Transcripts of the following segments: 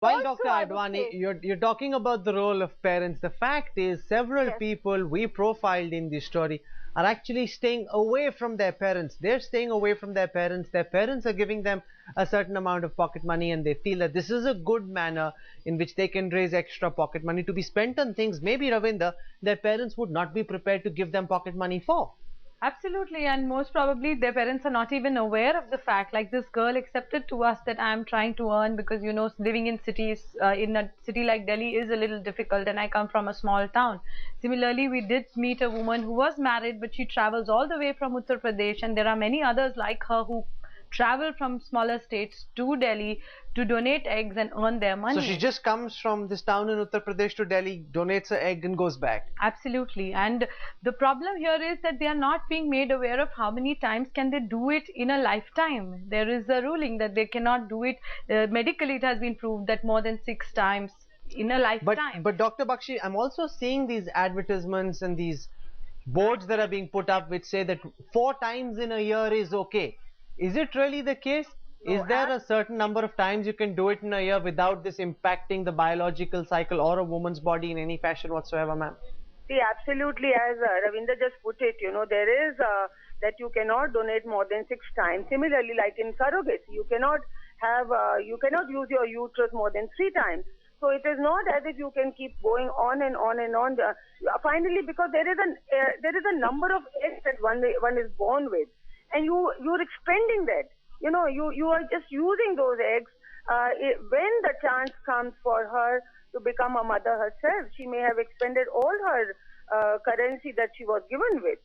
While Also, Dr. I would Advani, say, you're talking about the role of parents. The fact is, several yes, people we profiled in this story are actually staying away from their parents. They're staying away from their parents. Their parents are giving them a certain amount of pocket money, and they feel that this is a good manner in which they can raise extra pocket money to be spent on things maybe, Ravinder, their parents would not be prepared to give them pocket money for. Absolutely, and most probably their parents are not even aware of the fact. Like this girl accepted to us that I am trying to earn because living in cities, in a city like Delhi is a little difficult, and I come from a small town. Similarly, we did meet a woman who was married, but she travels all the way from Uttar Pradesh, and there are many others like her who travel from smaller states to Delhi to donate eggs and earn their money. So she just comes from this town in Uttar Pradesh to Delhi, donates her egg and goes back. Absolutely. And the problem here is that they are not being made aware of how many times can they do it in a lifetime. There is a ruling that they cannot do it. Medically, it has been proved that more than 6 times in a lifetime. But Dr. Bakshi, I'm also seeing these advertisements and these boards that are being put up which say that 4 times in a year is okay. Is it really the case? No, Is there a certain number of times you can do it in a year without this impacting the biological cycle or a woman's body in any fashion whatsoever, ma'am? See, absolutely, as Ravinder just put it, there is that you cannot donate more than 6 times. Similarly, like in surrogacy, you cannot use your uterus more than 3 times. So it is not as if you can keep going on and on and on. Finally, because there is a number of eggs that one is born with, and you're expending that. You are just using those eggs. When the chance comes for her to become a mother herself, she may have expended all her currency that she was given with.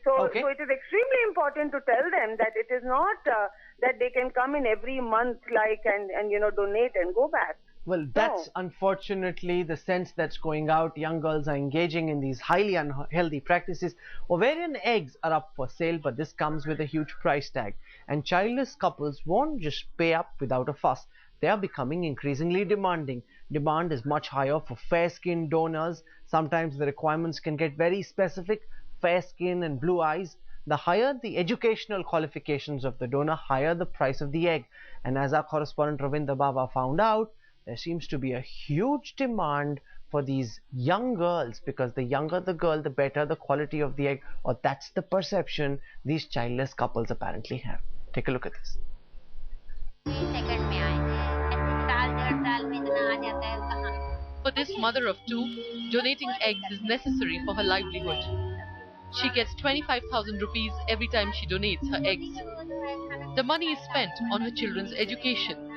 So it is extremely important to tell them that it is not that they can come in every month and donate and go back. Well, that's unfortunately the sense that's going out. Young girls are engaging in these highly unhealthy practices. Ovarian eggs are up for sale, but this comes with a huge price tag. And childless couples won't just pay up without a fuss. They are becoming increasingly demanding. Demand is much higher for fair-skinned donors. Sometimes the requirements can get very specific. Fair skin and blue eyes. The higher the educational qualifications of the donor, higher the price of the egg. And as our correspondent Ravinder Baba found out, there seems to be a huge demand for these young girls, because the younger the girl, the better the quality of the egg, or that's the perception these childless couples apparently have. Take a look at this. For this mother of two, donating eggs is necessary for her livelihood. She gets 25,000 rupees every time she donates her eggs. The money is spent on her children's education.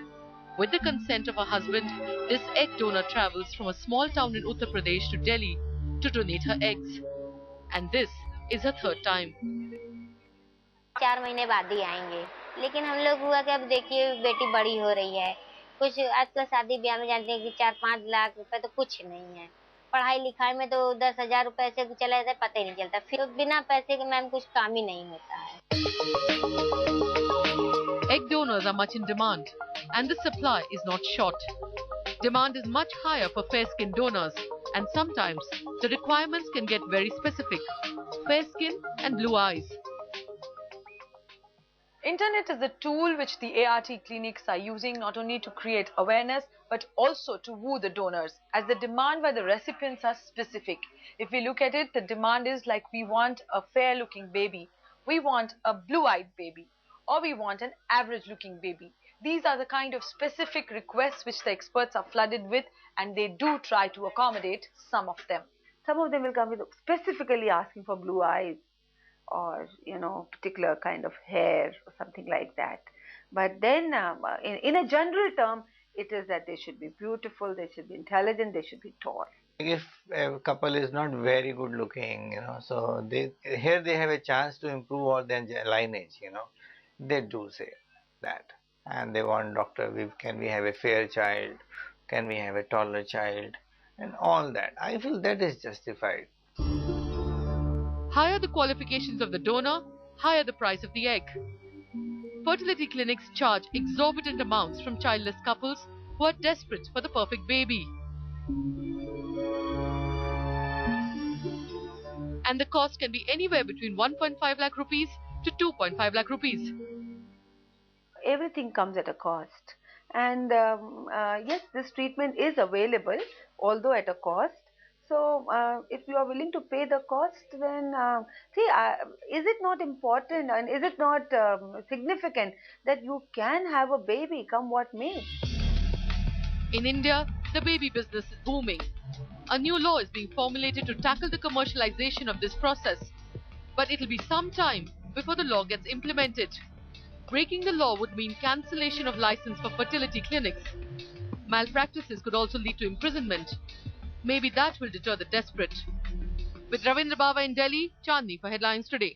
With the consent of her husband, this egg donor travels from a small town in Uttar Pradesh to Delhi to donate her eggs. And this is her third time. 4 महीने बाद ही आएंगे, लेकिन हम लोग हुआ कि अब देखिए बेटी बड़ी हो रही है, कुछ आजकल शादी ब्याह में जानते हैं कि 4-5 लाख रुपए तो कुछ नहीं है, पढ़ाई लिखाई में तो 10,000 रुपए से चला जाता है, पता ही नहीं चलता, फिर बिना पैसे के मैम कुछ काम ही नहीं होता है. Egg donors are much in demand, and the supply is not short. Demand is much higher for fair-skinned donors, and sometimes the requirements can get very specific. Fair skin and blue eyes. Internet is a tool which the ART clinics are using not only to create awareness but also to woo the donors, as the demand by the recipients are specific. If we look at it, the demand is like, we want a fair-looking baby, we want a blue-eyed baby, or we want an average-looking baby. These are the kind of specific requests which the experts are flooded with, and they do try to accommodate some of them. Some of them will come with specifically asking for blue eyes, or particular kind of hair or something like that. But then in a general term, it is that they should be beautiful, they should be intelligent, they should be tall. If a couple is not very good looking, so they have a chance to improve all their lineage, they do say that, and they want, doctor, can we have a fair child, can we have a taller child, and all that. I feel that is justified. Higher the qualifications of the donor, higher the price of the egg. Fertility clinics charge exorbitant amounts from childless couples who are desperate for the perfect baby. And the cost can be anywhere between 1.5 lakh rupees to 2.5 lakh rupees. Everything comes at a cost. And yes, this treatment is available, although at a cost. So if you are willing to pay the cost, then is it not important and is it not significant that you can have a baby come what may? In India, the baby business is booming. A new law is being formulated to tackle the commercialization of this process. But it'll be some time before the law gets implemented. Breaking the law would mean cancellation of license for fertility clinics. Malpractices could also lead to imprisonment. Maybe that will deter the desperate. With Ravindra Bava in Delhi, Chandni for Headlines Today.